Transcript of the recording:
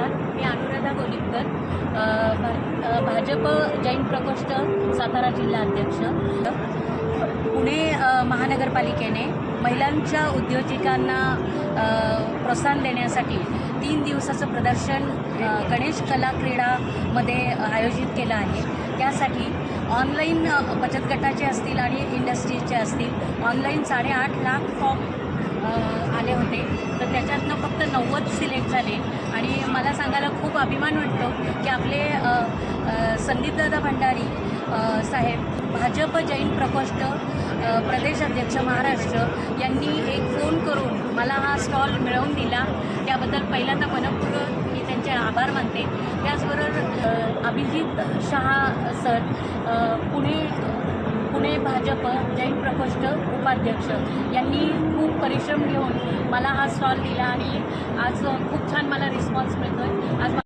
नमस्कार, मी अनुराधा गोलिपकर, भाजप जैन प्रकोष्ठ सातारा जिल्हा अध्यक्ष. पुणे महानगरपालिकेने महिलांच्या उद्योजिकांना प्रोत्साहन देण्यासाठी 3 दिवसाचं प्रदर्शन गणेश कला क्रीडामध्ये आयोजित केलं आहे. त्यासाठी ऑनलाईन बचत गटाचे असतील आणि इंडस्ट्रीजचे असतील ऑनलाईन 8.5 लाख फॉर्म आले होते. तर त्याच्यातनं फक्त 90 सिलेक्ट झाले आणि मला सांगायला खूप अभिमान वाटतो की आपले संदीपदादा भंडारी साहेब भाजप जैन प्रकोष्ठ प्रदेश अध्यक्ष महाराष्ट्र यांनी एक फोन करून मला हा स्टॉल मिळवून दिला. त्याबद्दल पहिल्यांदा मनपूर्वक मी त्यांचे आभार मानते. त्याचबरोबर अभिजित शहा सर पुणे भाजप जैन प्रकोष्ठ उपाध्यक्ष यांनी खूप परिश्रम घेऊन मला हा स्टॉल दिला आणि आज खूप छान मला रिस्पॉन्स